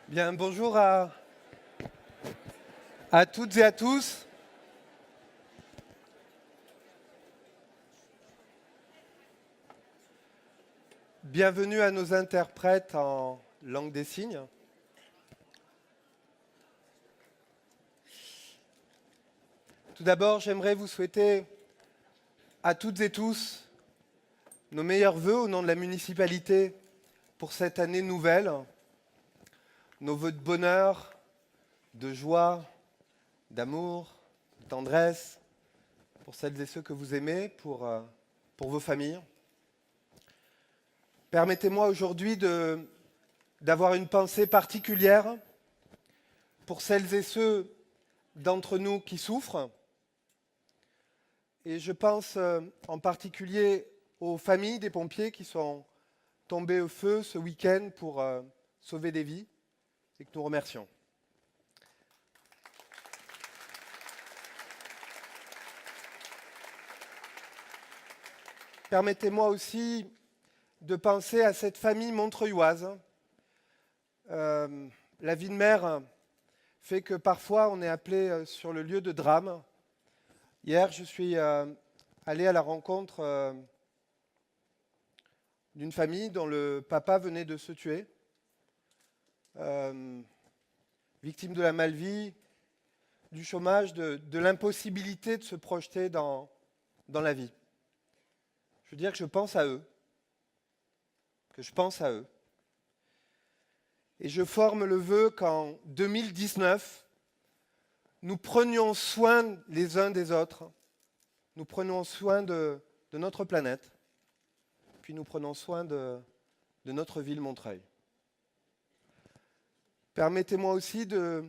Bien, bonjour à toutes et à tous. Bienvenue à nos interprètes en langue des signes. Tout d'abord, j'aimerais vous souhaiter à toutes et tous nos meilleurs vœux au nom de la municipalité pour cette année nouvelle. Nos vœux de bonheur, de joie, d'amour, de tendresse pour celles et ceux que vous aimez, pour vos familles. Permettez-moi aujourd'hui d'avoir une pensée particulière pour celles et ceux d'entre nous qui souffrent. Et je pense en particulier aux familles des pompiers qui sont tombés au feu ce week-end pour sauver des vies et que nous remercions. Permettez-moi aussi de penser à cette famille montreuilloise. La vie de mère fait que parfois on est appelé sur le lieu de drame. Hier, je suis allé à la rencontre d'une famille dont le papa venait de se tuer, victime de la malvie, du chômage, de l'impossibilité de se projeter dans la vie. Je veux dire que je pense à eux, Et je forme le vœu qu'en 2019, nous prenions soin les uns des autres, nous prenions soin de notre planète, puis nous prenons soin de notre ville Montreuil. Permettez-moi aussi de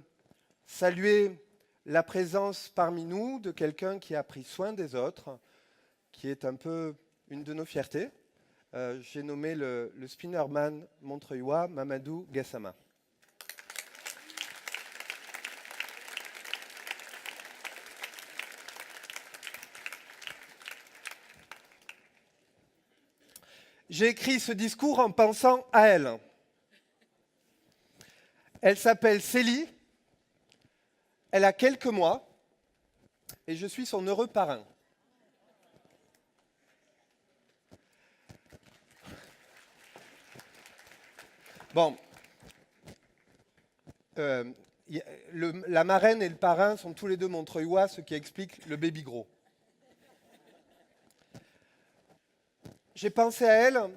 saluer la présence parmi nous de quelqu'un qui a pris soin des autres, qui est un peu une de nos fiertés. J'ai nommé le spinnerman montreuillois Mamadou Gassama. J'ai écrit ce discours en pensant à elle. Elle s'appelle Célie, elle a quelques mois et je suis son heureux parrain. Bon, la marraine et le parrain sont tous les deux montreuillois, ce qui explique le baby gros. J'ai pensé à elle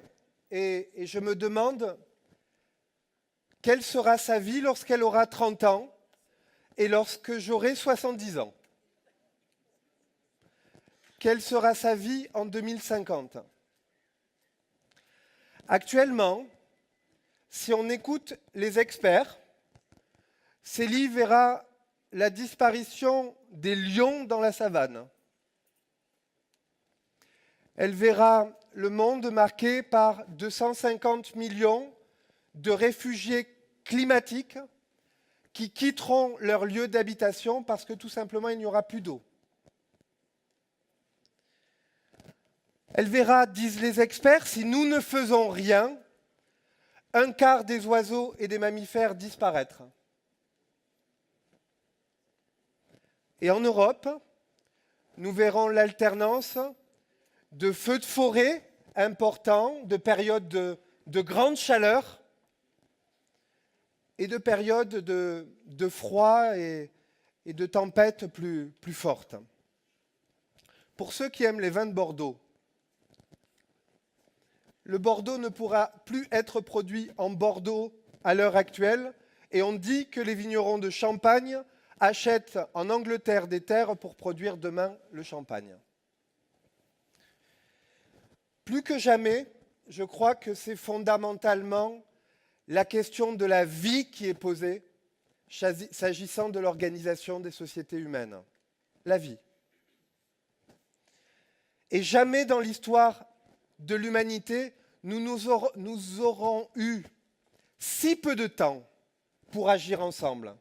et je me demande quelle sera sa vie lorsqu'elle aura 30 ans et lorsque j'aurai 70 ans. Quelle sera sa vie en 2050 ? Actuellement, si on écoute les experts, Célie verra la disparition des lions dans la savane. Elle verra le monde marqué par 250 millions de réfugiés climatiques qui quitteront leur lieu d'habitation parce que tout simplement il n'y aura plus d'eau. Elle verra, disent les experts, si nous ne faisons rien, un quart des oiseaux et des mammifères disparaître. Et en Europe, nous verrons l'alternance de feux de forêt importants, de périodes de grande chaleur et de périodes de froid et de tempêtes plus fortes. Pour ceux qui aiment les vins de Bordeaux, le Bordeaux ne pourra plus être produit en Bordeaux à l'heure actuelle et on dit que les vignerons de Champagne achètent en Angleterre des terres pour produire demain le champagne. Plus que jamais, je crois que c'est fondamentalement la question de la vie qui est posée s'agissant de l'organisation des sociétés humaines. La vie. Et jamais dans l'histoire de l'humanité, nous aurons eu si peu de temps pour agir ensemble.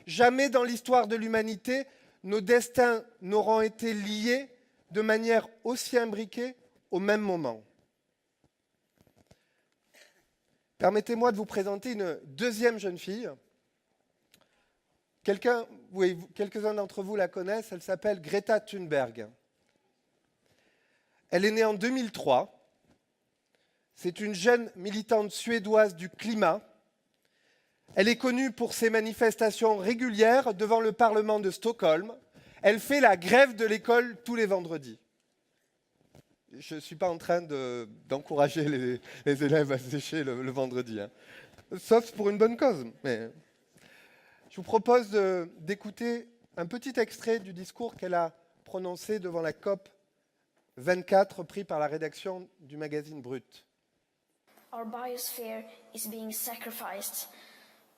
Jamais dans l'histoire de l'humanité, nos destins n'auront été liés de manière aussi imbriquée au même moment. Permettez-moi de vous présenter une deuxième jeune fille quelques-uns d'entre vous la connaissent, elle s'appelle Greta Thunberg. Elle est née en 2003. C'est une jeune militante suédoise du climat. Elle est connue pour ses manifestations régulières devant le Parlement de Stockholm. Elle fait la grève de l'école tous les vendredis. Je ne suis pas en train d'encourager les élèves à sécher le vendredi, hein. Sauf pour une bonne cause. Mais je vous propose d'écouter un petit extrait du discours qu'elle a prononcé devant la COP 24, pris par la rédaction du magazine Brut. Our biosphere is being sacrificed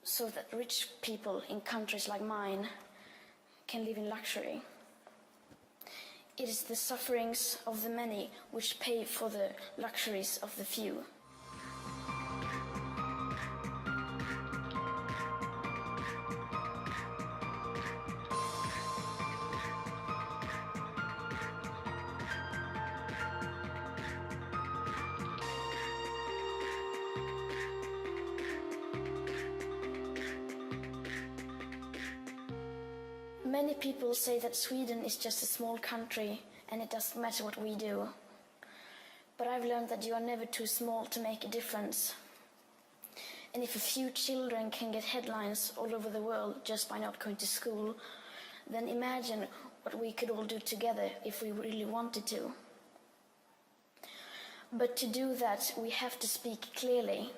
so that rich people in countries like mine can live in luxury. It is the sufferings of the many which pay for the luxuries of the few. Many people say that Sweden is just a small country and it doesn't matter what we do. But I've learned that you are never too small to make a difference. And if a few children can get headlines all over the world just by not going to school, then imagine what we could all do together if we really wanted to. But to do that, we have to speak clearly,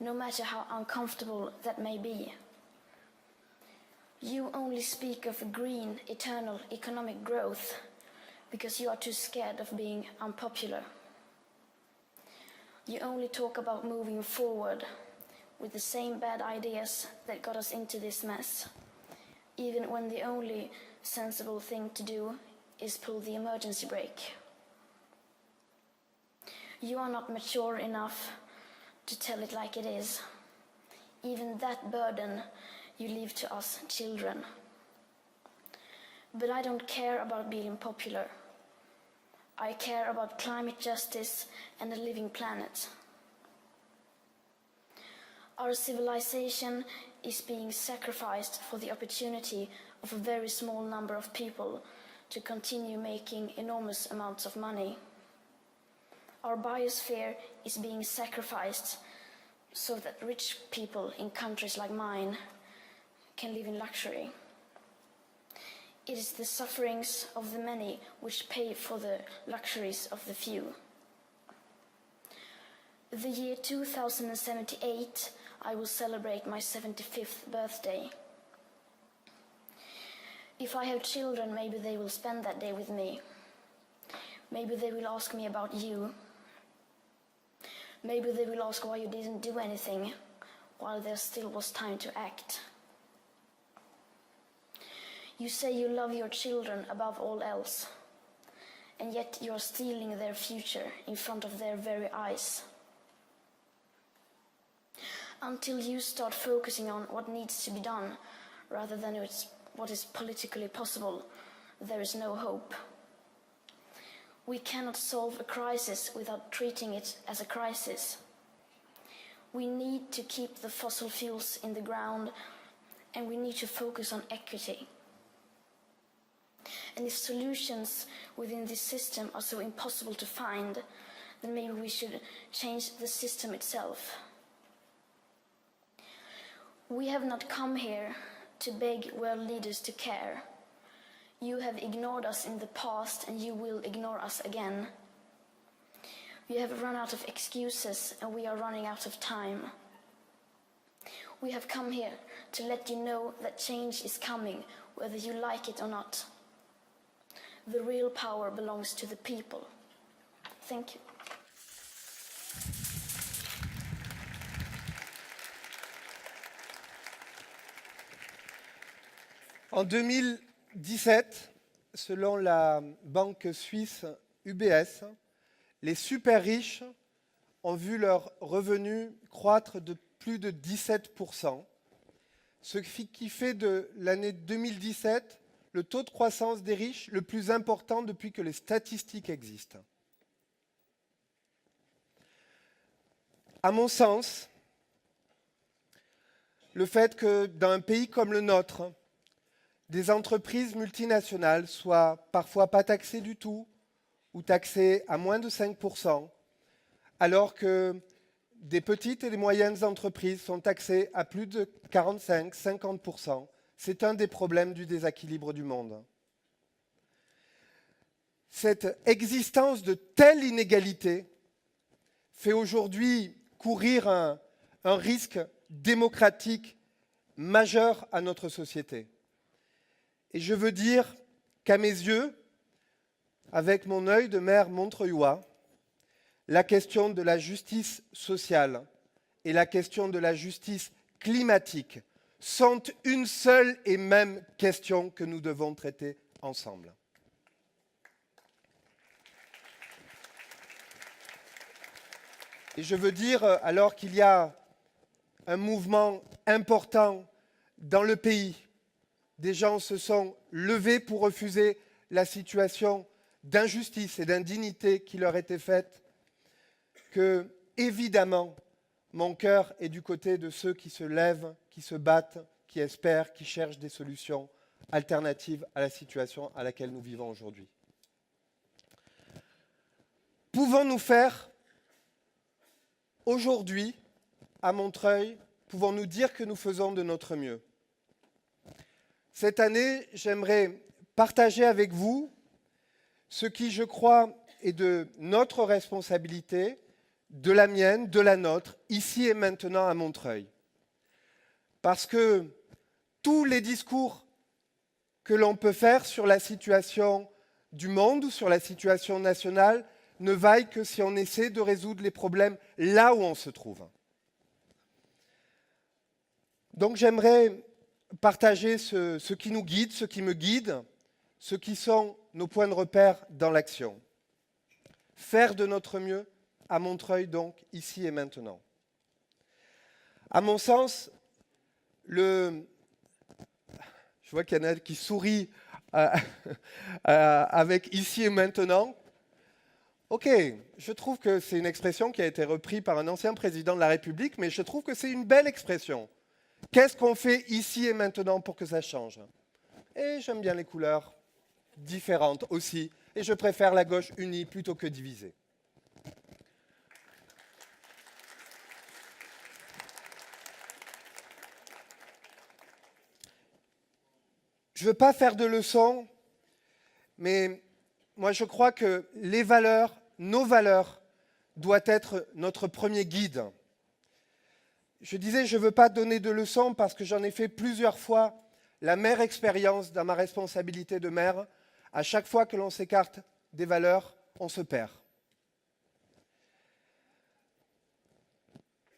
no matter how uncomfortable that may be. You only speak of green, eternal economic growth because you are too scared of being unpopular. You only talk about moving forward with the same bad ideas that got us into this mess, even when the only sensible thing to do is pull the emergency brake. You are not mature enough to tell it like it is. Even that burden you leave to us children. But I don't care about being popular. I care about climate justice and a living planet. Our civilization is being sacrificed for the opportunity of a very small number of people to continue making enormous amounts of money. Our biosphere is being sacrificed so that rich people in countries like mine can live in luxury. It is the sufferings of the many which pay for the luxuries of the few. The year 2078, I will celebrate my 75th birthday. If I have children, maybe they will spend that day with me. Maybe they will ask me about you. Maybe they will ask why you didn't do anything while there still was time to act. You say you love your children above all else, and yet you are stealing their future in front of their very eyes. Until you start focusing on what needs to be done rather than what is politically possible, there is no hope. We cannot solve a crisis without treating it as a crisis. We need to keep the fossil fuels in the ground, and we need to focus on equity. And if solutions within this system are so impossible to find, then maybe we should change the system itself. We have not come here to beg world leaders to care. You have ignored us in the past, and you will ignore us again. We have run out of excuses, and we are running out of time. We have come here to let you know that change is coming, whether you like it or not. The real power belongs to the people. Thank you. En 2017, selon la banque suisse UBS, les super riches ont vu leurs revenus croître de plus de 17%, ce qui fait de l'année 2017 le taux de croissance des riches le plus important depuis que les statistiques existent. À mon sens, le fait que dans un pays comme le nôtre, des entreprises multinationales soient parfois pas taxées du tout ou taxées à moins de 5%, alors que des petites et des moyennes entreprises sont taxées à plus de 45-50%. C'est un des problèmes du déséquilibre du monde. Cette existence de telles inégalités fait aujourd'hui courir un risque démocratique majeur à notre société. Et je veux dire qu'à mes yeux, avec mon œil de maire montreuillois, la question de la justice sociale et la question de la justice climatique sont une seule et même question que nous devons traiter ensemble. Et je veux dire, alors qu'il y a un mouvement important dans le pays, des gens se sont levés pour refuser la situation d'injustice et d'indignité qui leur était faite, que, évidemment, mon cœur est du côté de ceux qui se lèvent, qui se battent, qui espèrent, qui cherchent des solutions alternatives à la situation à laquelle nous vivons aujourd'hui. Pouvons-nous faire, aujourd'hui, à Montreuil, pouvons-nous dire que nous faisons de notre mieux? Cette année, j'aimerais partager avec vous ce qui, je crois, est de notre responsabilité, de la mienne, de la nôtre, ici et maintenant à Montreuil. Parce que tous les discours que l'on peut faire sur la situation du monde ou sur la situation nationale ne vaillent que si on essaie de résoudre les problèmes là où on se trouve. Donc j'aimerais partager ce qui nous guide, ce qui me guide, ce qui sont nos points de repère dans l'action. Faire de notre mieux à Montreuil, donc, ici et maintenant. À mon sens, je vois qu'il y en a qui sourit avec ici et maintenant. Ok, je trouve que c'est une expression qui a été reprise par un ancien président de la République, mais je trouve que c'est une belle expression. Qu'est-ce qu'on fait ici et maintenant pour que ça change? Et j'aime bien les couleurs différentes aussi, et je préfère la gauche unie plutôt que divisée. Je ne veux pas faire de leçons, mais moi je crois que les valeurs, nos valeurs, doivent être notre premier guide. Je disais, je ne veux pas donner de leçons parce que j'en ai fait plusieurs fois la mère expérience dans ma responsabilité de maire. À chaque fois que l'on s'écarte des valeurs, on se perd.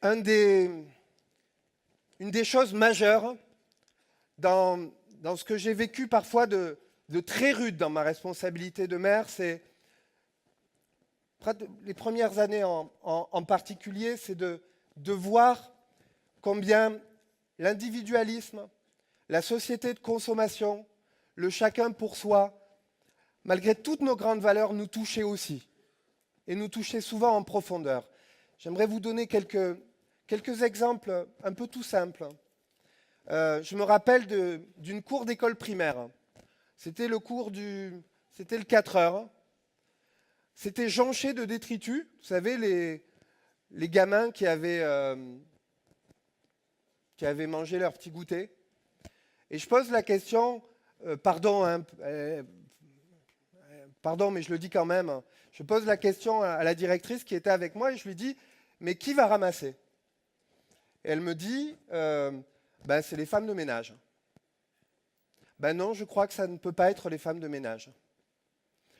Une des choses majeures dans ce que j'ai vécu parfois de très rude dans ma responsabilité de maire, c'est, les premières années en particulier, c'est de voir combien l'individualisme, la société de consommation, le chacun pour soi, malgré toutes nos grandes valeurs, nous touchait aussi, et nous touchait souvent en profondeur. J'aimerais vous donner quelques exemples un peu tout simples. Je me rappelle d'une cour d'école primaire. C'était le 4 heures. C'était jonché de détritus. Vous savez, les gamins qui avaient mangé leur petit goûter. Et je pose la question, pardon, mais je le dis quand même. Je pose la question à la directrice qui était avec moi et je lui dis, mais qui va ramasser? Et elle me dit, c'est les femmes de ménage. Non, je crois que ça ne peut pas être les femmes de ménage.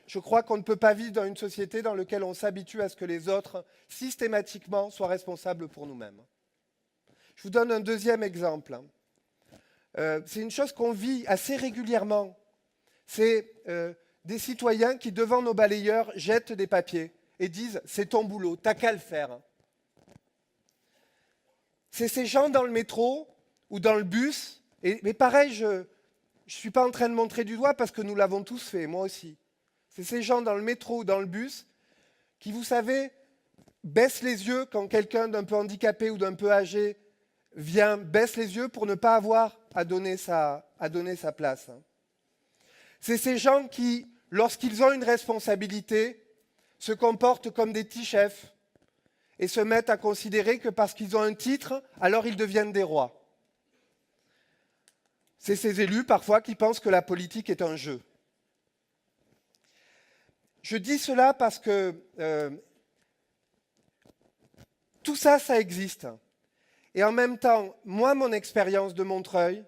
Je crois qu'on ne peut pas vivre dans une société dans laquelle on s'habitue à ce que les autres, systématiquement, soient responsables pour nous-mêmes. Je vous donne un deuxième exemple. C'est une chose qu'on vit assez régulièrement. C'est des citoyens qui, devant nos balayeurs, jettent des papiers et disent « c'est ton boulot, t'as qu'à le faire ». C'est ces gens dans le métro ou dans le bus, mais pareil, je ne suis pas en train de montrer du doigt parce que nous l'avons tous fait, moi aussi. C'est ces gens dans le métro ou dans le bus qui, vous savez, baissent les yeux quand quelqu'un d'un peu handicapé ou d'un peu âgé baisse les yeux pour ne pas avoir à donner sa place. C'est ces gens qui, lorsqu'ils ont une responsabilité, se comportent comme des petits chefs et se mettent à considérer que parce qu'ils ont un titre, alors ils deviennent des rois. C'est ces élus parfois qui pensent que la politique est un jeu. Je dis cela parce que tout ça, ça existe. Et en même temps, moi, mon expérience de Montreuil,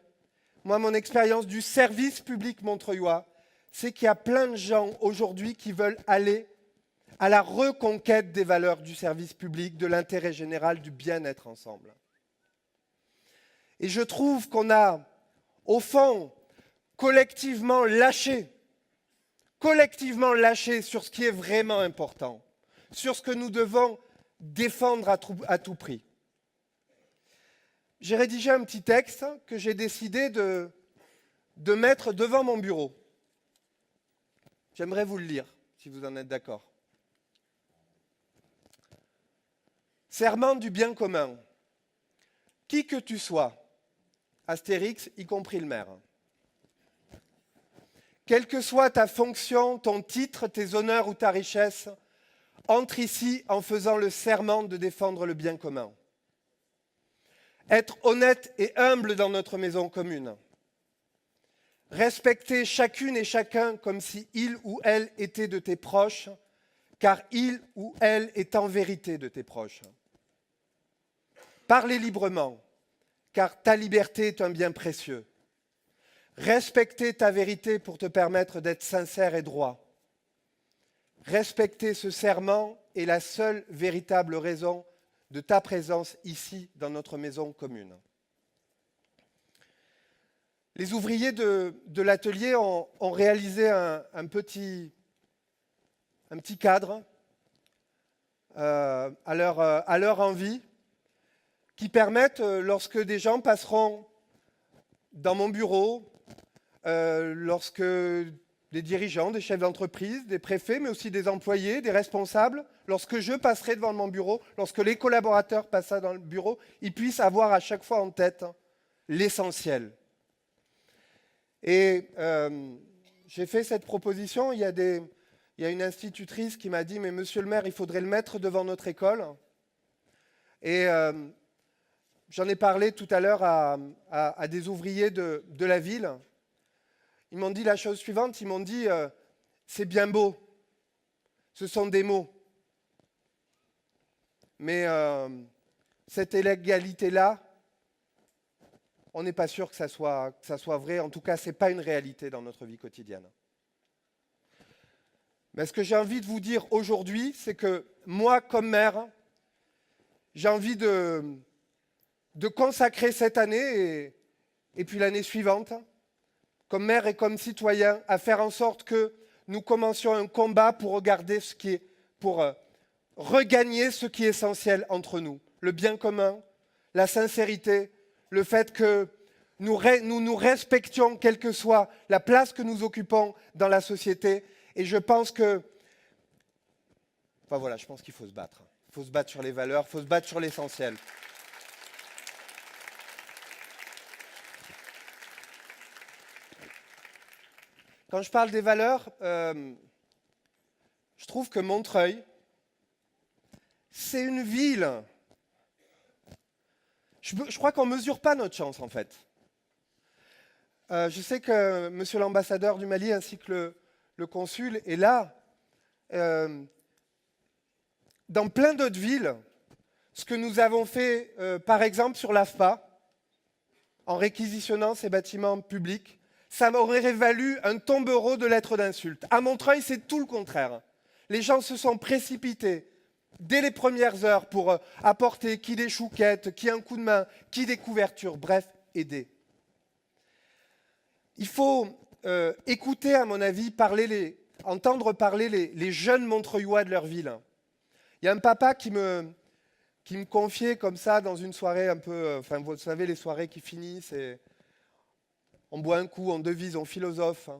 mon expérience du service public montreuillois, c'est qu'il y a plein de gens aujourd'hui qui veulent aller à la reconquête des valeurs du service public, de l'intérêt général, du bien-être ensemble. Et je trouve qu'on a, au fond, collectivement lâché sur ce qui est vraiment important, sur ce que nous devons défendre à tout prix. J'ai rédigé un petit texte que j'ai décidé de mettre devant mon bureau. J'aimerais vous le lire, si vous en êtes d'accord. Serment du bien commun. Qui que tu sois, Astérix, y compris le maire. Quelle que soit ta fonction, ton titre, tes honneurs ou ta richesse, entre ici en faisant le serment de défendre le bien commun. Être honnête et humble dans notre maison commune. Respecter chacune et chacun comme si il ou elle était de tes proches, car il ou elle est en vérité de tes proches. Parler librement, car ta liberté est un bien précieux. Respecter ta vérité pour te permettre d'être sincère et droit. Respecter ce serment est la seule véritable raison de ta présence ici dans notre maison commune. Les ouvriers de l'atelier ont réalisé un petit cadre à leur envie qui permettent, lorsque des gens passeront dans mon bureau, lorsque des dirigeants, des chefs d'entreprise, des préfets, mais aussi des employés, des responsables, lorsque je passerai devant mon bureau, lorsque les collaborateurs passeront dans le bureau, ils puissent avoir à chaque fois en tête l'essentiel. Et j'ai fait cette proposition, il y a une institutrice qui m'a dit « Mais monsieur le maire, il faudrait le mettre devant notre école ». Et j'en ai parlé tout à l'heure à des ouvriers de la ville. Ils m'ont dit la chose suivante, ils m'ont dit c'est bien beau, ce sont des mots, mais cette égalité-là, on n'est pas sûr que ça soit vrai, en tout cas, ce n'est pas une réalité dans notre vie quotidienne. Mais ce que j'ai envie de vous dire aujourd'hui, c'est que moi, comme maire, j'ai envie de consacrer cette année et puis l'année suivante, comme maire et comme citoyen, à faire en sorte que nous commencions un combat pour regagner ce qui est essentiel entre nous. Le bien commun, la sincérité, le fait que nous nous respections, quelle que soit la place que nous occupons dans la société. Et je pense que, je pense qu'il faut se battre. Il faut se battre sur les valeurs, il faut se battre sur l'essentiel. Quand je parle des valeurs, je trouve que Montreuil, c'est une ville. Je crois qu'on ne mesure pas notre chance, en fait. Je sais que monsieur l'ambassadeur du Mali ainsi que le consul est là. Dans plein d'autres villes, ce que nous avons fait, par exemple, sur l'AFPA, en réquisitionnant ces bâtiments publics, ça m'aurait valu un tombereau de lettres d'insultes. À Montreuil, c'est tout le contraire. Les gens se sont précipités dès les premières heures pour apporter qui des chouquettes, qui un coup de main, qui des couvertures, bref, aider. Il faut écouter, à mon avis, entendre parler les jeunes Montreuillois de leur ville. Il y a un papa qui me confiait comme ça dans une soirée un peu, vous savez, les soirées qui finissent et on boit un coup, on devise, on philosophe.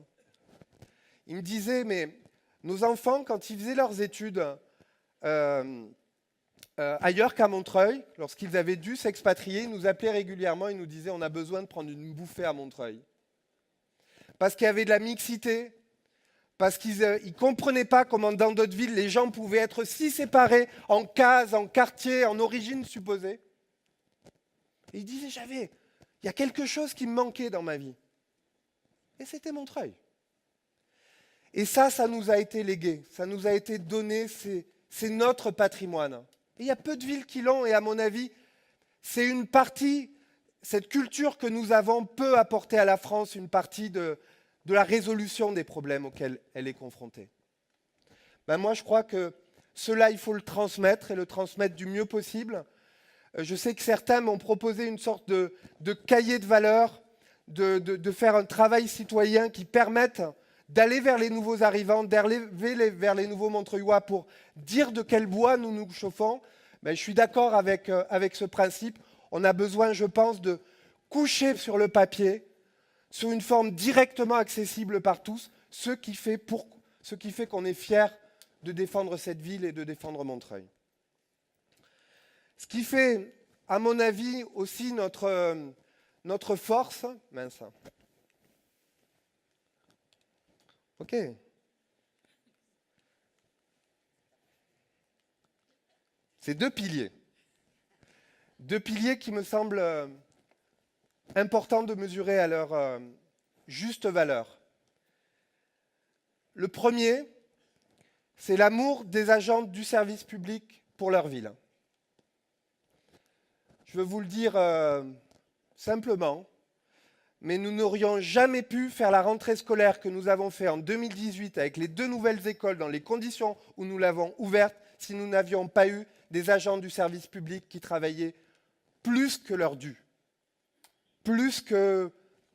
Il me disait, mais nos enfants, quand ils faisaient leurs études, ailleurs qu'à Montreuil, lorsqu'ils avaient dû s'expatrier, ils nous appelaient régulièrement, ils nous disaient on a besoin de prendre une bouffée à Montreuil. Parce qu'il y avait de la mixité, parce qu'ils ne comprenaient pas comment dans d'autres villes, les gens pouvaient être si séparés en cases, en quartiers, en origines supposées. Et ils disaient, il y a quelque chose qui me manquait dans ma vie. Et c'était Montreuil. Et ça nous a été légué, ça nous a été donné, c'est notre patrimoine. Et il y a peu de villes qui l'ont, et à mon avis, c'est une partie, cette culture que nous avons peut apporter à la France, une partie de la résolution des problèmes auxquels elle est confrontée. Moi, je crois que cela, il faut le transmettre, et le transmettre du mieux possible. Je sais que certains m'ont proposé une sorte de cahier de valeurs, de faire un travail citoyen qui permette d'aller vers les nouveaux arrivants, d'aller vers les nouveaux Montreuillois pour dire de quel bois nous nous chauffons. Je suis d'accord avec ce principe. On a besoin, je pense, de coucher sur le papier, sous une forme directement accessible par tous, ce qui fait qu'on est fier de défendre cette ville et de défendre Montreuil. Ce qui fait, à mon avis, aussi notre force, mince. Ok. C'est deux piliers. Deux piliers qui me semblent importants de mesurer à leur juste valeur. Le premier, c'est l'amour des agents du service public pour leur ville. Je veux vous le dire simplement, mais nous n'aurions jamais pu faire la rentrée scolaire que nous avons fait en 2018 avec les 2 nouvelles écoles dans les conditions où nous l'avons ouverte si nous n'avions pas eu des agents du service public qui travaillaient plus que leur dû, plus que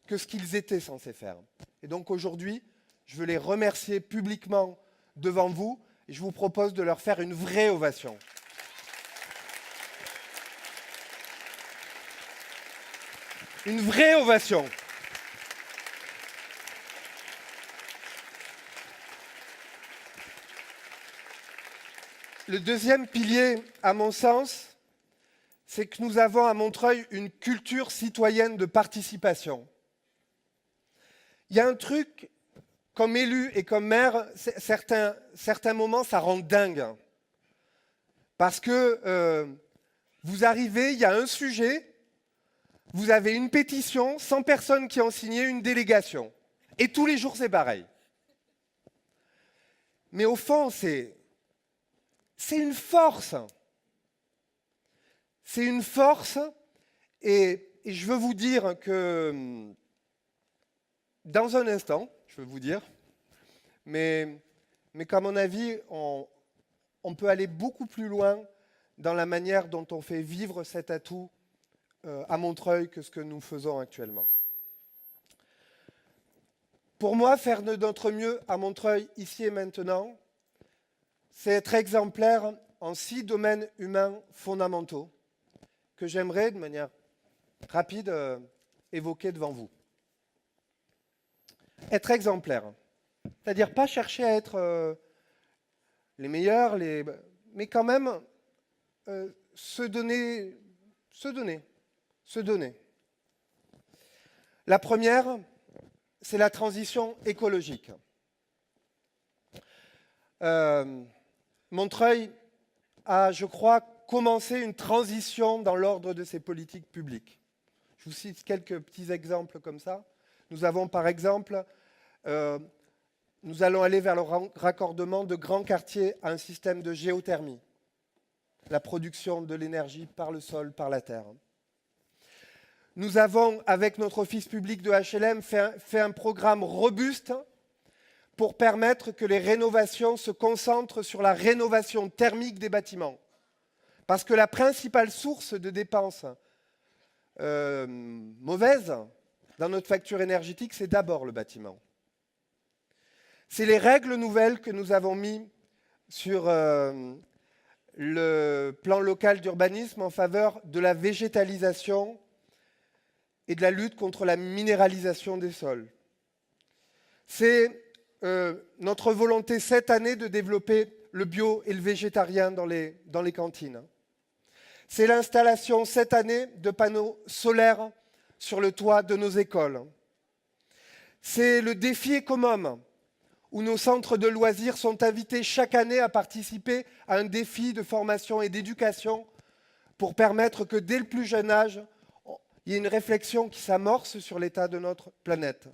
ce qu'ils étaient censés faire. Et donc aujourd'hui, je veux les remercier publiquement devant vous et je vous propose de leur faire une vraie ovation. Une vraie ovation. Le deuxième pilier, à mon sens, c'est que nous avons à Montreuil une culture citoyenne de participation. Il y a un truc, comme élu et comme maire, certains moments, ça rend dingue. Parce que vous arrivez, il y a un sujet, vous avez une pétition, 100 personnes qui ont signé une délégation. Et tous les jours, c'est pareil. Mais au fond, c'est une force. C'est une force. Et je veux vous dire que, dans un instant, mais qu'à mon avis, on peut aller beaucoup plus loin dans la manière dont on fait vivre cet atout à Montreuil que ce que nous faisons actuellement. Pour moi, faire de notre mieux à Montreuil, ici et maintenant, c'est être exemplaire en 6 domaines humains fondamentaux que j'aimerais, de manière rapide, évoquer devant vous. Être exemplaire, c'est-à-dire pas chercher à être les meilleurs, mais quand même se donner. La première, c'est la transition écologique. Montreuil a, je crois, commencé une transition dans l'ordre de ses politiques publiques. Je vous cite quelques petits exemples comme ça. Nous avons par exemple, nous allons aller vers le raccordement de grands quartiers à un système de géothermie, la production de l'énergie par le sol, par la terre. Nous avons, avec notre office public de HLM, fait un programme robuste pour permettre que les rénovations se concentrent sur la rénovation thermique des bâtiments. Parce que la principale source de dépenses mauvaises dans notre facture énergétique, c'est d'abord le bâtiment. C'est les règles nouvelles que nous avons mises sur le plan local d'urbanisme en faveur de la végétalisation et de la lutte contre la minéralisation des sols. C'est notre volonté cette année de développer le bio et le végétarien dans les cantines. c'est l'installation cette année de panneaux solaires sur le toit de nos écoles. C'est le défi Ecomom, où nos centres de loisirs sont invités chaque année à participer à un défi de formation et d'éducation pour permettre que dès le plus jeune âge, il y ait une réflexion qui s'amorce sur l'état de notre planète.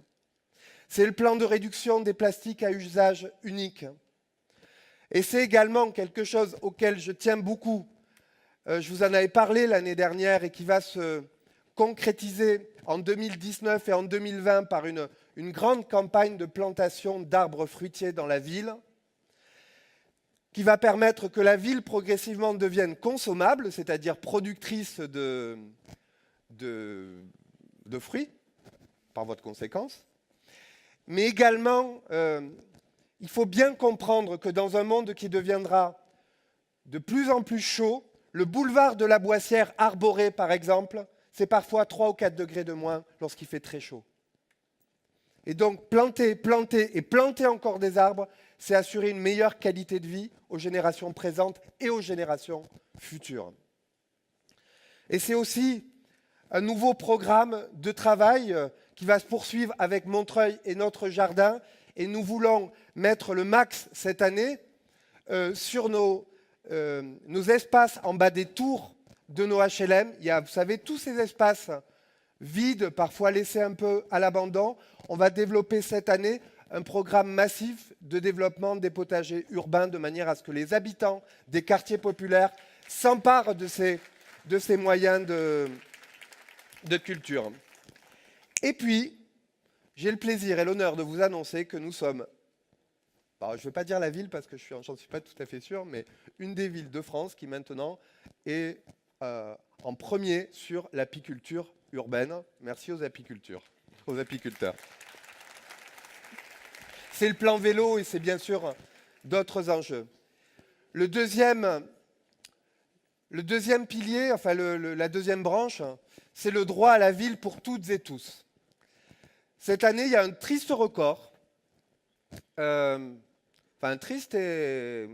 C'est le plan de réduction des plastiques à usage unique. Et c'est également quelque chose auquel je tiens beaucoup. Je vous en avais parlé l'année dernière et qui va se concrétiser en 2019 et en 2020 par une grande campagne de plantation d'arbres fruitiers dans la ville, qui va permettre que la ville progressivement devienne consommable, c'est-à-dire productrice de fruits, par voie de conséquence. Mais également, il faut bien comprendre que dans un monde qui deviendra de plus en plus chaud, le boulevard de la Boissière arboré, par exemple, c'est parfois 3 ou 4 degrés de moins lorsqu'il fait très chaud. Et donc, planter, planter et planter encore des arbres, c'est assurer une meilleure qualité de vie aux générations présentes et aux générations futures. Et c'est aussi un nouveau programme de travail qui va se poursuivre avec Montreuil et notre jardin. Et nous voulons mettre le max cette année sur nos espaces en bas des tours de nos HLM. Il y a, vous savez, tous ces espaces vides, parfois laissés un peu à l'abandon. On va développer cette année un programme massif de développement des potagers urbains de manière à ce que les habitants des quartiers populaires s'emparent de ces moyens de culture. Et puis, j'ai le plaisir et l'honneur de vous annoncer que nous sommes, alors je ne vais pas dire la ville parce que je n'en suis pas tout à fait sûr, mais une des villes de France qui maintenant est en premier sur l'apiculture urbaine. Merci aux apiculteurs. C'est le plan vélo et c'est bien sûr d'autres enjeux. Le deuxième pilier, enfin la deuxième branche, c'est le droit à la ville pour toutes et tous. Cette année, il y a un triste record, triste et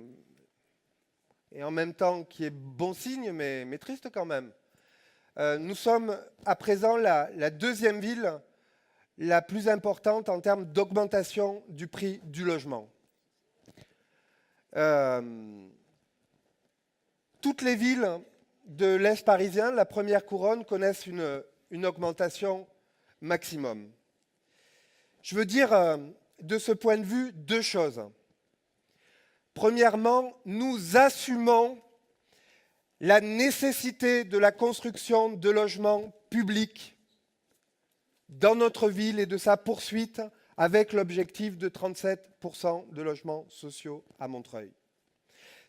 en même temps qui est bon signe, mais triste quand même. Nous sommes à présent la deuxième ville la plus importante en termes d'augmentation du prix du logement. Toutes les villes de l'Est parisien, la première couronne, connaissent une augmentation maximum. Je veux dire, de ce point de vue, deux choses. Premièrement, nous assumons la nécessité de la construction de logements publics dans notre ville et de sa poursuite avec l'objectif de 37% de logements sociaux à Montreuil.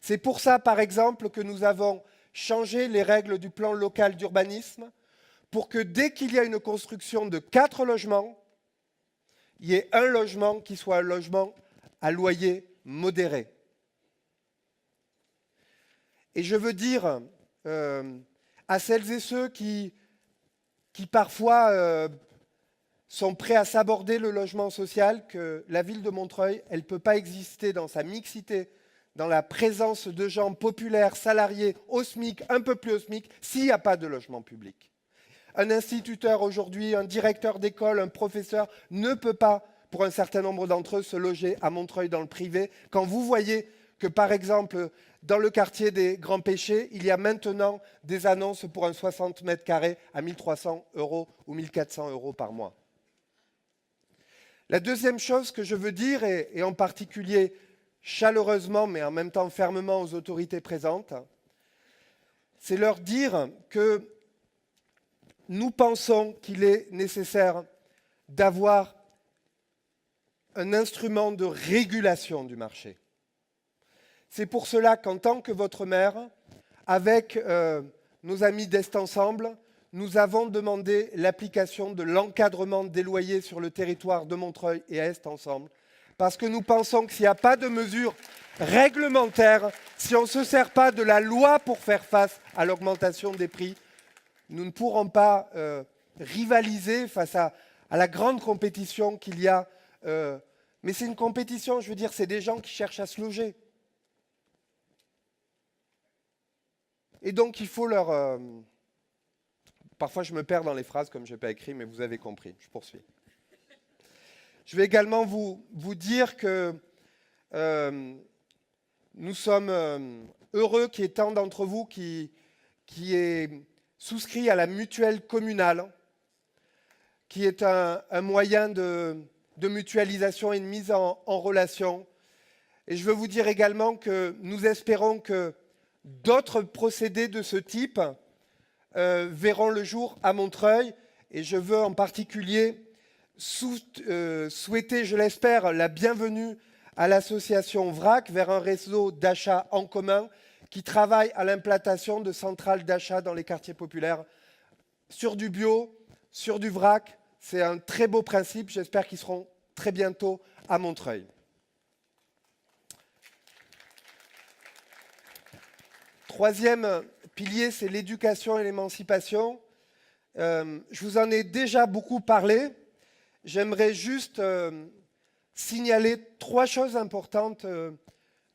C'est pour ça, par exemple, que nous avons changé les règles du plan local d'urbanisme pour que dès qu'il y a une construction de 4 logements, il y ait un logement qui soit un logement à loyer modéré. Et je veux dire à celles et ceux qui parfois sont prêts à s'aborder le logement social que la ville de Montreuil, elle ne peut pas exister dans sa mixité, dans la présence de gens populaires, salariés, au SMIC, un peu plus au SMIC, s'il n'y a pas de logement public. Un instituteur aujourd'hui, un directeur d'école, un professeur ne peut pas, pour un certain nombre d'entre eux, se loger à Montreuil dans le privé. Quand vous voyez que, par exemple, dans le quartier des Grands Péchés, il y a maintenant des annonces pour un 60 mètres carrés à 1 300 € ou 1 400 € par mois. La deuxième chose que je veux dire, et en particulier chaleureusement, mais en même temps fermement aux autorités présentes, c'est leur dire que nous pensons qu'il est nécessaire d'avoir un instrument de régulation du marché. C'est pour cela qu'en tant que votre maire, avec nos amis d'Est Ensemble, nous avons demandé l'application de l'encadrement des loyers sur le territoire de Montreuil et à Est Ensemble, parce que nous pensons que s'il n'y a pas de mesures réglementaires, si on ne se sert pas de la loi pour faire face à l'augmentation des prix, nous ne pourrons pas rivaliser face à la grande compétition qu'il y a. Mais c'est une compétition, je veux dire, c'est des gens qui cherchent à se loger. Et donc, il faut leur... Parfois, je me perds dans les phrases comme je n'ai pas écrit, mais vous avez compris. Je poursuis. Je vais également vous dire que nous sommes heureux qu'il y ait tant d'entre vous qui est souscrit à la mutuelle communale, qui est un moyen de mutualisation et de mise en relation. Et je veux vous dire également que nous espérons que d'autres procédés de ce type verront le jour à Montreuil. Et je veux en particulier souhaiter, je l'espère, la bienvenue à l'association VRAC vers un réseau d'achat en commun qui travaille à l'implantation de centrales d'achat dans les quartiers populaires sur du bio, sur du vrac. C'est un très beau principe. J'espère qu'ils seront très bientôt à Montreuil. Troisième pilier, c'est l'éducation et l'émancipation. Je vous en ai déjà beaucoup parlé. J'aimerais juste signaler 3 choses importantes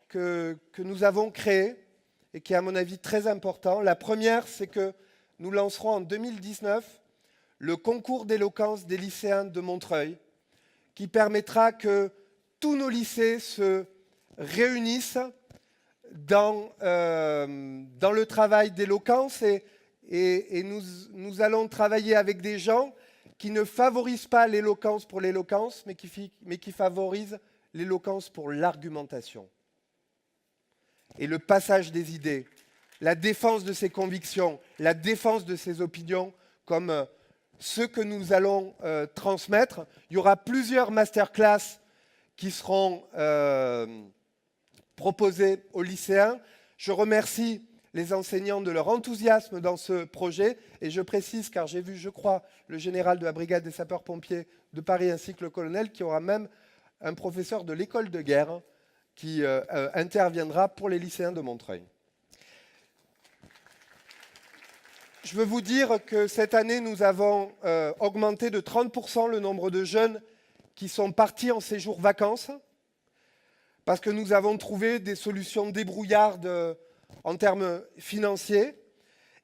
que nous avons créées et qui est à mon avis très important. La première, c'est que nous lancerons en 2019 le concours d'éloquence des lycéens de Montreuil, qui permettra que tous nos lycées se réunissent dans le travail d'éloquence et nous allons travailler avec des gens qui ne favorisent pas l'éloquence pour l'éloquence, mais qui favorisent l'éloquence pour l'argumentation. Et le passage des idées, la défense de ses convictions, la défense de ses opinions, comme ce que nous allons transmettre. Il y aura plusieurs masterclass qui seront proposées aux lycéens. Je remercie les enseignants de leur enthousiasme dans ce projet. Et je précise, car j'ai vu, je crois, le général de la brigade des sapeurs-pompiers de Paris ainsi que le colonel, qui aura même un professeur de l'école de guerre qui interviendra pour les lycéens de Montreuil. Je veux vous dire que cette année, nous avons augmenté de 30% le nombre de jeunes qui sont partis en séjour vacances, parce que nous avons trouvé des solutions débrouillardes en termes financiers,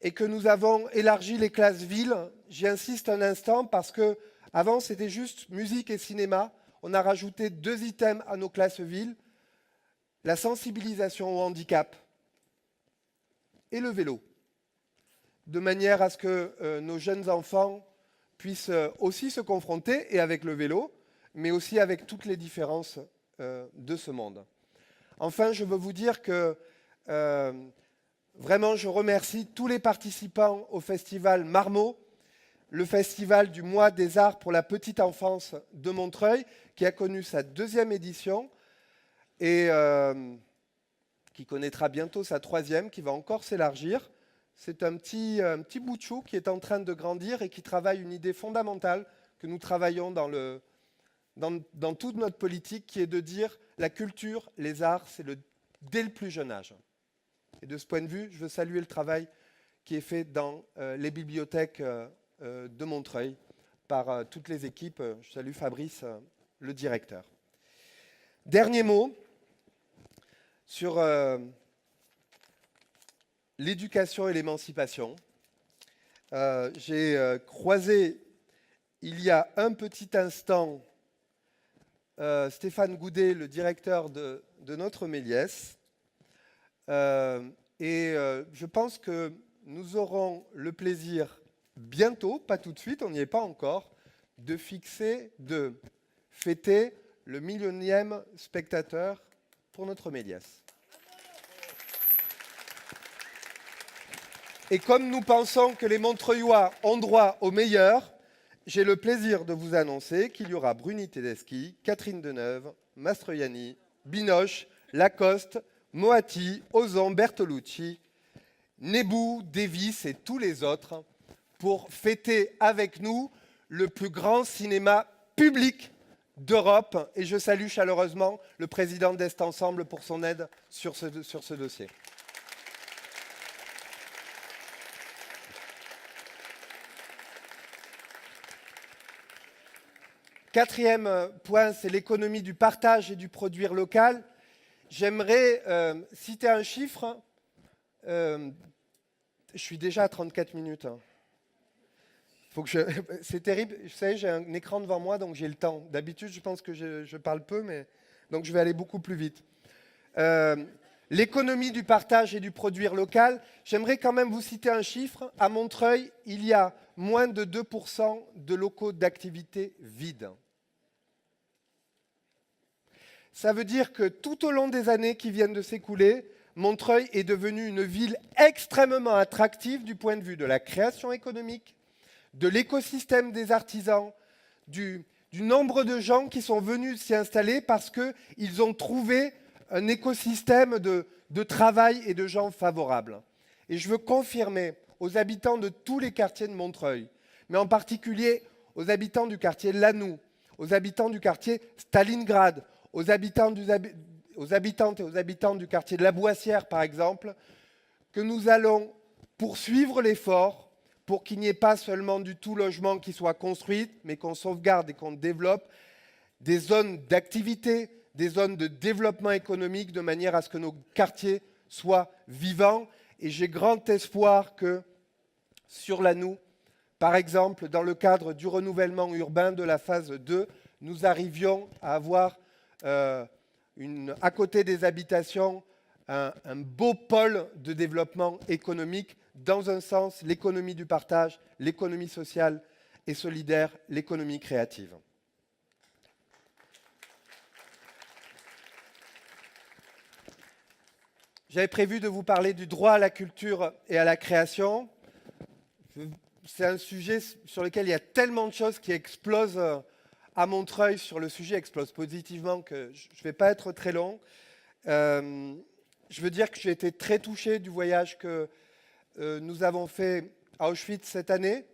et que nous avons élargi les classes villes. J'y insiste un instant, parce que avant c'était juste musique et cinéma. On a rajouté 2 items à nos classes villes, la sensibilisation au handicap et le vélo, de manière à ce que nos jeunes enfants puissent aussi se confronter, et avec le vélo, mais aussi avec toutes les différences de ce monde. Enfin, je veux vous dire que vraiment, je remercie tous les participants au festival Marmot, le festival du mois des arts pour la petite enfance de Montreuil, qui a connu sa 2e édition et qui connaîtra bientôt sa 3e, qui va encore s'élargir. C'est un petit bout de chou qui est en train de grandir et qui travaille une idée fondamentale que nous travaillons dans toute notre politique, qui est de dire la culture, les arts, c'est dès le plus jeune âge. Et de ce point de vue, je veux saluer le travail qui est fait dans les bibliothèques de Montreuil par toutes les équipes. Je salue Fabrice, le directeur. Dernier mot sur l'éducation et l'émancipation. J'ai croisé il y a un petit instant Stéphane Goudet, le directeur de notre Méliès. Je pense que nous aurons le plaisir bientôt, pas tout de suite, on n'y est pas encore, de fêter le 1 000e spectateur pour notre Méliès. Et comme nous pensons que les Montreuillois ont droit au meilleur, j'ai le plaisir de vous annoncer qu'il y aura Bruni Tedeschi, Catherine Deneuve, Mastroianni, Binoche, Lacoste, Moatti, Ozon, Bertolucci, Nebou, Davis et tous les autres pour fêter avec nous le plus grand cinéma public d'Europe. Et je salue chaleureusement le président d'Est Ensemble pour son aide sur ce dossier. Quatrième point, c'est l'économie du partage et du produire local. J'aimerais citer un chiffre Je suis déjà à 34 minutes. Hein. C'est terrible. Vous savez, j'ai un écran devant moi, donc j'ai le temps. D'habitude, je pense que je parle peu, mais donc je vais aller beaucoup plus vite. L'économie du partage et du produire local. J'aimerais quand même vous citer un chiffre. À Montreuil, il y a moins de 2% de locaux d'activité vides. Ça veut dire que tout au long des années qui viennent de s'écouler, Montreuil est devenu une ville extrêmement attractive du point de vue de la création économique, de l'écosystème des artisans, du nombre de gens qui sont venus s'y installer parce qu'ils ont trouvé un écosystème de travail et de gens favorables. Et je veux confirmer aux habitants de tous les quartiers de Montreuil, mais en particulier aux habitants du quartier Lanoux, aux habitants du quartier Stalingrad, aux habitantes et aux habitants du quartier de la Boissière, par exemple, que nous allons poursuivre l'effort pour qu'il n'y ait pas seulement du tout logement qui soit construit, mais qu'on sauvegarde et qu'on développe des zones d'activité, des zones de développement économique, de manière à ce que nos quartiers soient vivants. Et j'ai grand espoir que, sur Lanoux, par exemple, dans le cadre du renouvellement urbain de la phase 2, nous arrivions à avoir à côté des habitations, un beau pôle de développement économique, dans un sens, l'économie du partage, l'économie sociale et solidaire, l'économie créative. J'avais prévu de vous parler du droit à la culture et à la création. C'est un sujet sur lequel il y a tellement de choses qui explosent à Montreuil, sur le sujet explose positivement, que je ne vais pas être très long. Je veux dire que j'ai été très touché du voyage que nous avons fait à Auschwitz cette année.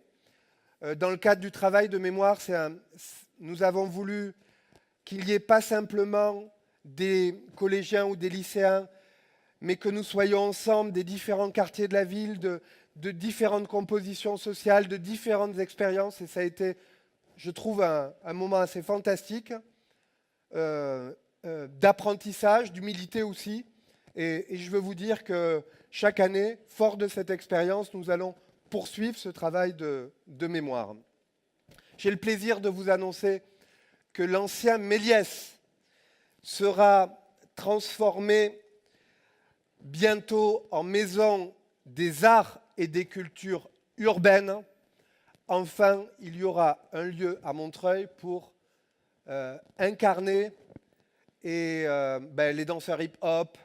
Dans le cadre du travail de mémoire, nous avons voulu qu'il n'y ait pas simplement des collégiens ou des lycéens, mais que nous soyons ensemble des différents quartiers de la ville, de différentes compositions sociales, de différentes expériences. Et ça a été, je trouve, un moment assez fantastique d'apprentissage, d'humilité aussi. Et je veux vous dire que chaque année, fort de cette expérience, nous allons poursuivre ce travail de mémoire. J'ai le plaisir de vous annoncer que l'ancien Méliès sera transformé bientôt en maison des arts et des cultures urbaines. Enfin, il y aura un lieu à Montreuil pour incarner les danseurs hip-hop,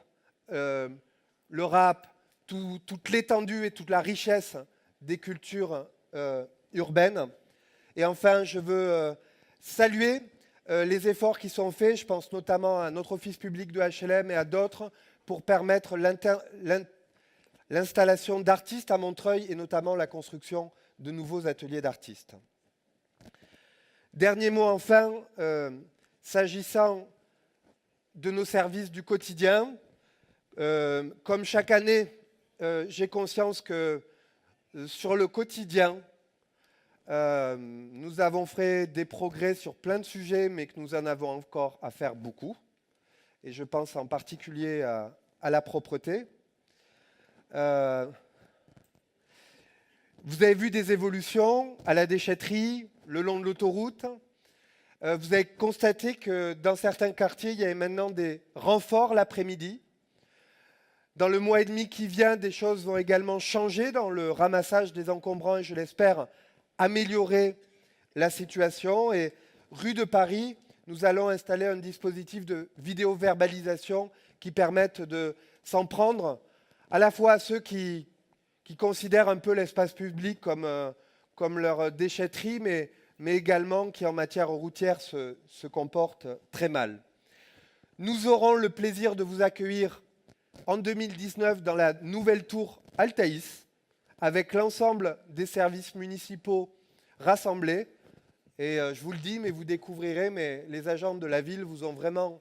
le rap, toute l'étendue et toute la richesse des cultures urbaines. Et enfin, je veux saluer les efforts qui sont faits, je pense notamment à notre office public de HLM et à d'autres, pour permettre l'installation d'artistes à Montreuil et notamment la construction de nouveaux ateliers d'artistes. Dernier mot enfin, s'agissant de nos services du quotidien, comme chaque année, j'ai conscience que sur le quotidien, nous avons fait des progrès sur plein de sujets, mais que nous en avons encore à faire beaucoup. Et je pense en particulier à la propreté. Vous avez vu des évolutions à la déchetterie, le long de l'autoroute. Vous avez constaté que dans certains quartiers, il y avait maintenant des renforts l'après-midi. Dans le mois et demi qui vient, des choses vont également changer dans le ramassage des encombrants et je l'espère améliorer la situation. Et rue de Paris, nous allons installer un dispositif de vidéo-verbalisation qui permette de s'en prendre à la fois à ceux qui considèrent un peu l'espace public comme leur déchetterie, mais également qui, en matière routière, se comportent très mal. Nous aurons le plaisir de vous accueillir en 2019 dans la nouvelle tour Altaïs, avec l'ensemble des services municipaux rassemblés. Et je vous le dis, mais vous découvrirez, mais les agents de la ville vous ont vraiment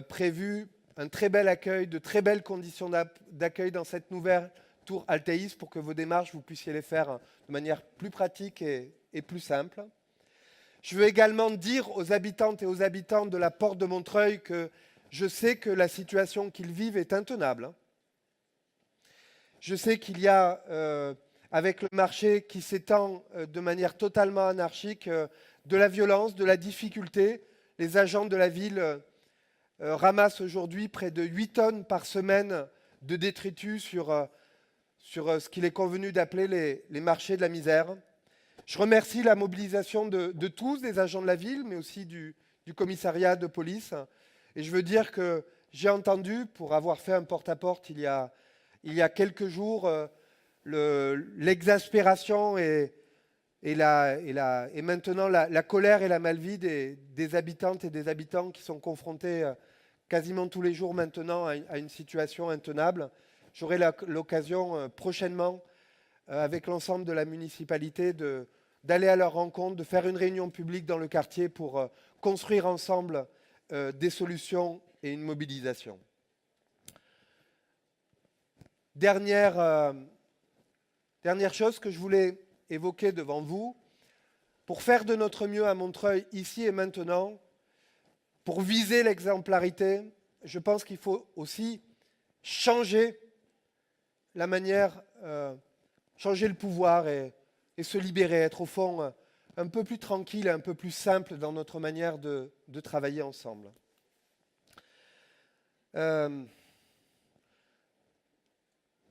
prévu un très bel accueil, de très belles conditions d'accueil dans cette nouvelle tour Altaïs pour que vos démarches, vous puissiez les faire de manière plus pratique et plus simple. Je veux également dire aux habitantes et aux habitants de la Porte de Montreuil que je sais que la situation qu'ils vivent est intenable. Je sais qu'il y a, avec le marché qui s'étend de manière totalement anarchique, de la violence, de la difficulté. Les agents de la ville ramassent aujourd'hui près de 8 tonnes par semaine de détritus sur ce qu'il est convenu d'appeler les marchés de la misère. Je remercie la mobilisation de tous, des agents de la ville, mais aussi du commissariat de police. Et je veux dire que j'ai entendu, pour avoir fait un porte-à-porte il y a quelques jours, l'exaspération et maintenant la colère et la malvie des habitantes et des habitants qui sont confrontés quasiment tous les jours maintenant à une situation intenable. J'aurai l'occasion prochainement, avec l'ensemble de la municipalité, d'aller à leur rencontre, de faire une réunion publique dans le quartier pour construire ensemble des solutions et une mobilisation. Dernière chose que je voulais évoquer devant vous, pour faire de notre mieux à Montreuil, ici et maintenant, pour viser l'exemplarité, je pense qu'il faut aussi changer la manière, changer le pouvoir et se libérer, être au fond un peu plus tranquille et un peu plus simple dans notre manière de travailler ensemble.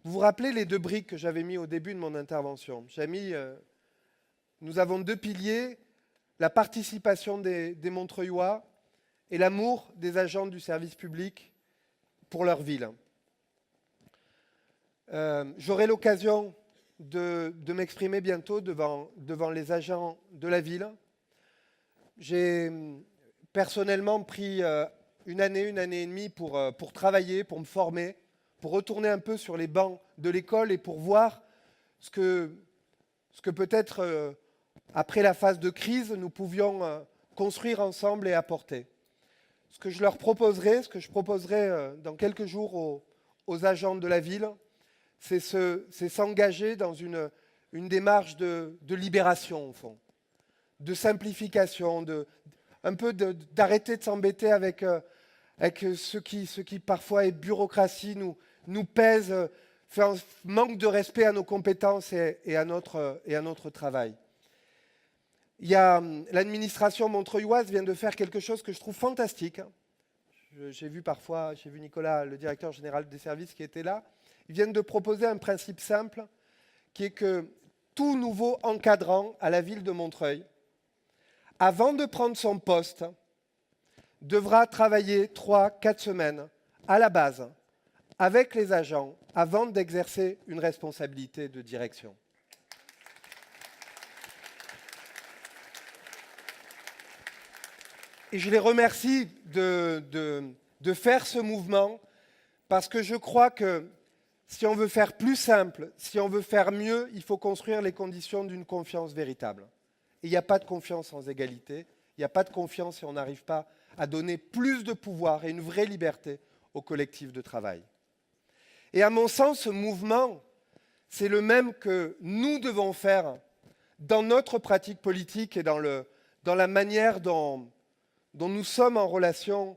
Vous vous rappelez les 2 briques que j'avais mis au début de mon intervention. Nous avons 2 piliers, la participation des Montreuillois et l'amour des agents du service public pour leur ville. J'aurai l'occasion de m'exprimer bientôt devant les agents de la ville. J'ai personnellement pris une année et demie pour travailler, pour me former, pour retourner un peu sur les bancs de l'école et pour voir ce que peut-être, après la phase de crise, nous pouvions construire ensemble et apporter. Ce que je leur proposerai, ce que je proposerai dans quelques jours aux agents de la ville, c'est s'engager dans une démarche de libération, au fond, de simplification, d'arrêter de s'embêter avec ce qui parfois est bureaucratie, nous pèse, fait un manque de respect à nos compétences et à notre travail. L'administration montreuilloise vient de faire quelque chose que je trouve fantastique. J'ai vu Nicolas, le directeur général des services, qui était là. Ils viennent de proposer un principe simple, qui est que tout nouveau encadrant à la ville de Montreuil, avant de prendre son poste, devra travailler 3-4 semaines à la base avec les agents avant d'exercer une responsabilité de direction. Et je les remercie de faire ce mouvement parce que je crois que si on veut faire plus simple, si on veut faire mieux, il faut construire les conditions d'une confiance véritable. Et il n'y a pas de confiance sans égalité, il n'y a pas de confiance si on n'arrive pas à donner plus de pouvoir et une vraie liberté au collectif de travail. Et à mon sens, ce mouvement, c'est le même que nous devons faire dans notre pratique politique et dans la manière dont nous sommes en relation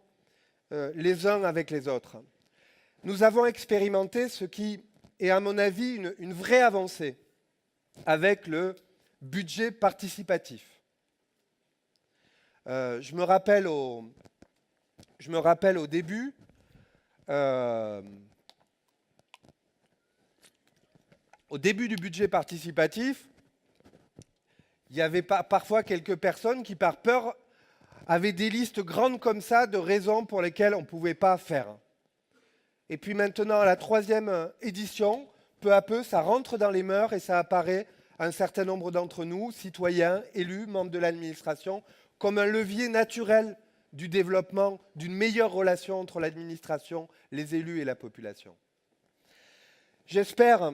les uns avec les autres. Nous avons expérimenté ce qui est, à mon avis, une vraie avancée avec le budget participatif. Je me rappelle au début, du budget participatif, il y avait parfois quelques personnes qui, par peur, avaient des listes grandes comme ça de raisons pour lesquelles on ne pouvait pas faire. Et puis maintenant, à la 3e édition, peu à peu, ça rentre dans les mœurs et ça apparaît à un certain nombre d'entre nous, citoyens, élus, membres de l'administration, comme un levier naturel du développement d'une meilleure relation entre l'administration, les élus et la population. J'espère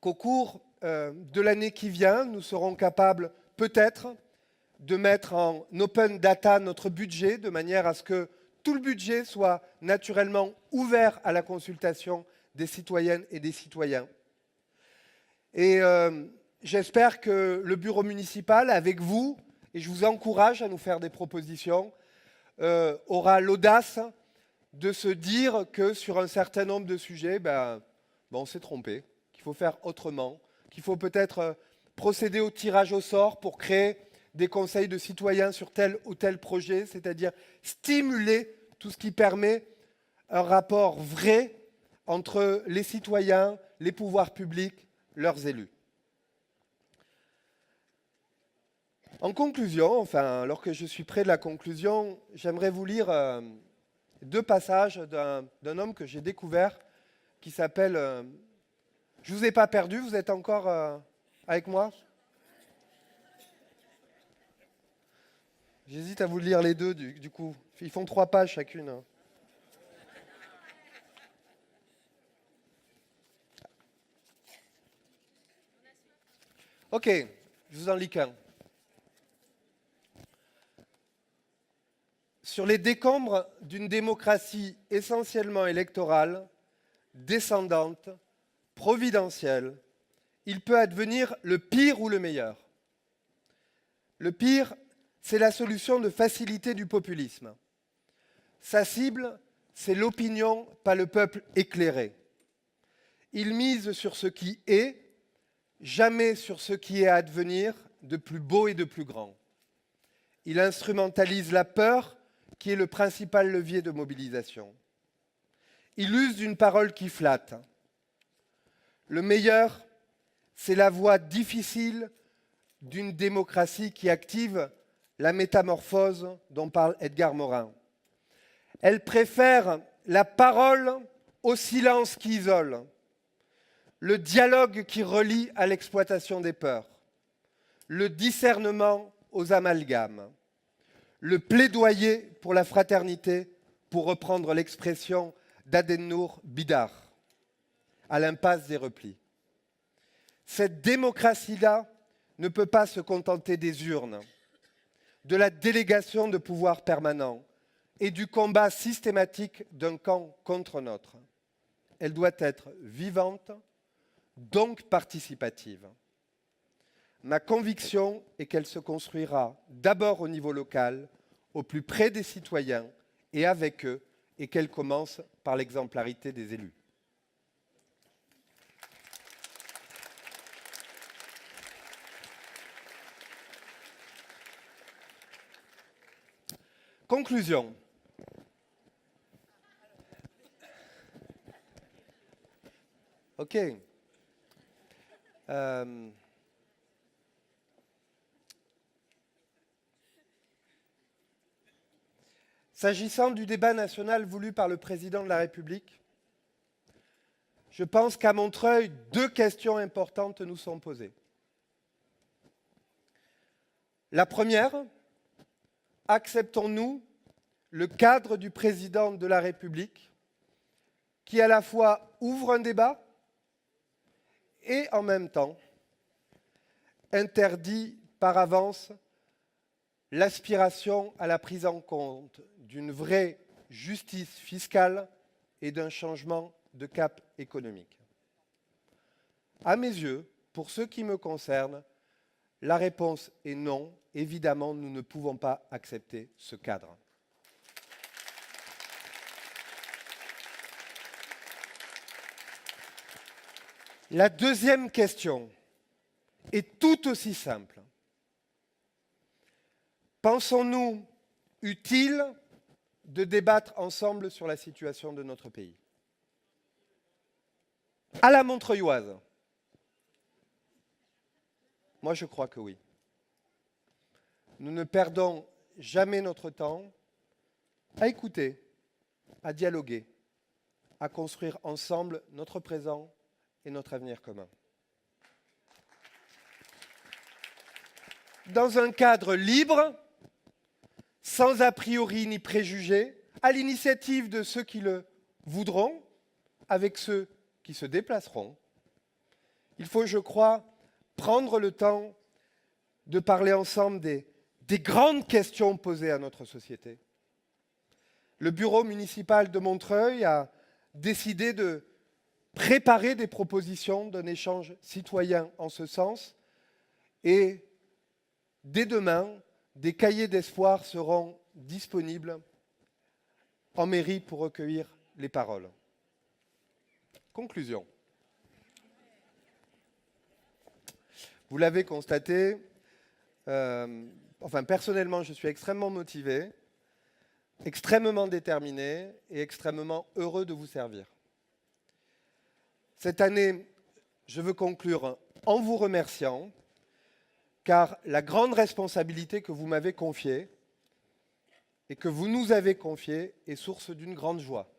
qu'au cours de l'année qui vient, nous serons capables, peut-être, de mettre en open data notre budget, de manière à ce que tout le budget soit naturellement ouvert à la consultation des citoyennes et des citoyens. Et j'espère que le bureau municipal, avec vous, et je vous encourage à nous faire des propositions, aura l'audace de se dire que sur un certain nombre de sujets, on s'est trompé, qu'il faut faire autrement, qu'il faut peut-être procéder au tirage au sort pour créer des conseils de citoyens sur tel ou tel projet, c'est-à-dire stimuler tout ce qui permet un rapport vrai entre les citoyens, les pouvoirs publics, leurs élus. En conclusion, enfin, alors que je suis près de la conclusion, j'aimerais vous lire deux passages d'un homme que j'ai découvert qui s'appelle... je ne vous ai pas perdu, vous êtes encore avec moi? J'hésite à vous lire les deux, du coup. Ils font 3 pages chacune. Hein. Ok, je vous en lis qu'un. Sur les décombres d'une démocratie essentiellement électorale, descendante, providentielle, il peut advenir le pire ou le meilleur. Le pire, c'est la solution de facilité du populisme. Sa cible, c'est l'opinion, pas le peuple éclairé. Il mise sur ce qui est, jamais sur ce qui est à advenir de plus beau et de plus grand. Il instrumentalise la peur, qui est le principal levier de mobilisation. Il use d'une parole qui flatte. Le meilleur, c'est la voie difficile d'une démocratie qui active la métamorphose dont parle Edgar Morin. Elle préfère la parole au silence qui isole, le dialogue qui relie à l'exploitation des peurs, le discernement aux amalgames, le plaidoyer pour la fraternité, pour reprendre l'expression d'Adennour Bidar, à l'impasse des replis. Cette démocratie-là ne peut pas se contenter des urnes, de la délégation de pouvoir permanent et du combat systématique d'un camp contre l'autre. Elle doit être vivante, donc participative. Ma conviction est qu'elle se construira d'abord au niveau local, au plus près des citoyens et avec eux, et qu'elle commence par l'exemplarité des élus. Conclusion. OK. S'agissant du débat national voulu par le président de la République, je pense qu'à Montreuil, 2 questions importantes nous sont posées. La première, acceptons-nous le cadre du président de la République qui à la fois ouvre un débat et en même temps interdit par avance l'aspiration à la prise en compte d'une vraie justice fiscale et d'un changement de cap économique. À mes yeux, pour ce qui me concerne, la réponse est non. Évidemment, nous ne pouvons pas accepter ce cadre. La deuxième question est tout aussi simple. Pensons-nous utile de débattre ensemble sur la situation de notre pays? À la Montreuilloise, moi je crois que oui. Nous ne perdons jamais notre temps à écouter, à dialoguer, à construire ensemble notre présent et notre avenir commun. Dans un cadre libre, sans a priori ni préjugés, à l'initiative de ceux qui le voudront, avec ceux qui se déplaceront. Il faut, je crois, prendre le temps de parler ensemble des grandes questions posées à notre société. Le bureau municipal de Montreuil a décidé de préparer des propositions d'un échange citoyen en ce sens et dès demain, des cahiers d'espoir seront disponibles en mairie pour recueillir les paroles. Conclusion. Vous l'avez constaté, personnellement, je suis extrêmement motivé, extrêmement déterminé et extrêmement heureux de vous servir. Cette année, je veux conclure en vous remerciant, car la grande responsabilité que vous m'avez confiée et que vous nous avez confiée est source d'une grande joie.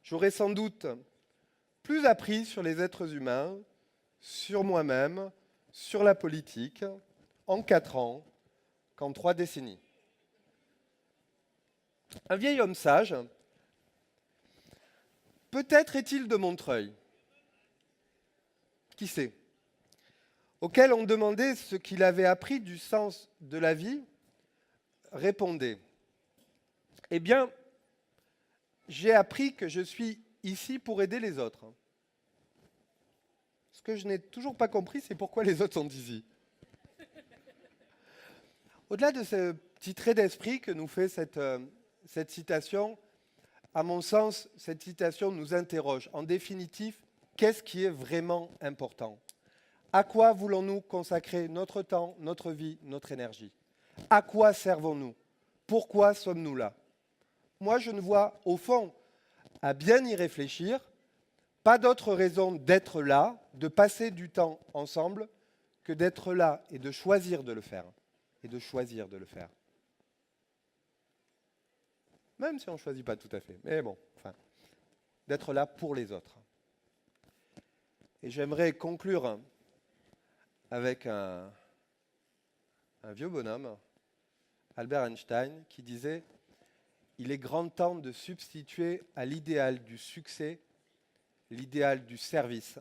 J'aurais sans doute plus appris sur les êtres humains, sur moi-même, sur la politique, en 4 ans qu'en 3 décennies. Un vieil homme sage, peut-être est-il de Montreuil, qui sait, auquel on demandait ce qu'il avait appris du sens de la vie, répondait, « Eh bien, j'ai appris que je suis ici pour aider les autres. » Ce que je n'ai toujours pas compris, c'est pourquoi les autres sont ici. Au-delà de ce petit trait d'esprit que nous fait cette citation, à mon sens, cette citation nous interroge. En définitive, qu'est-ce qui est vraiment important? À quoi voulons-nous consacrer notre temps, notre vie, notre énergie? À quoi servons-nous? Pourquoi sommes-nous là? Moi, je ne vois, au fond, à bien y réfléchir, pas d'autre raison d'être là, de passer du temps ensemble, que d'être là et de choisir de le faire. Et de choisir de le faire. Même si on ne choisit pas tout à fait. Mais bon, d'être là pour les autres. Et j'aimerais conclure avec un vieux bonhomme, Albert Einstein, qui disait « Il est grand temps de substituer à l'idéal du succès l'idéal du service. »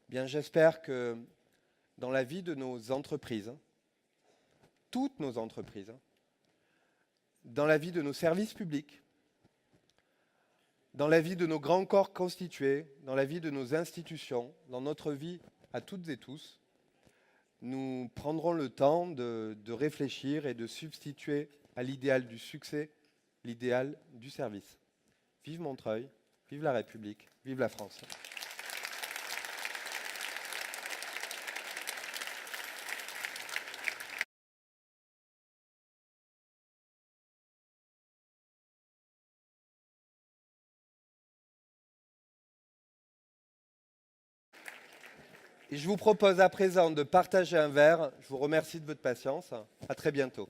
Bien, j'espère que dans la vie de nos entreprises, toutes nos entreprises, dans la vie de nos services publics, dans la vie de nos grands corps constitués, dans la vie de nos institutions, dans notre vie à toutes et tous, nous prendrons le temps de réfléchir et de substituer à l'idéal du succès l'idéal du service. Vive Montreuil, vive la République, vive la France. Et je vous propose à présent de partager un verre. Je vous remercie de votre patience. À très bientôt.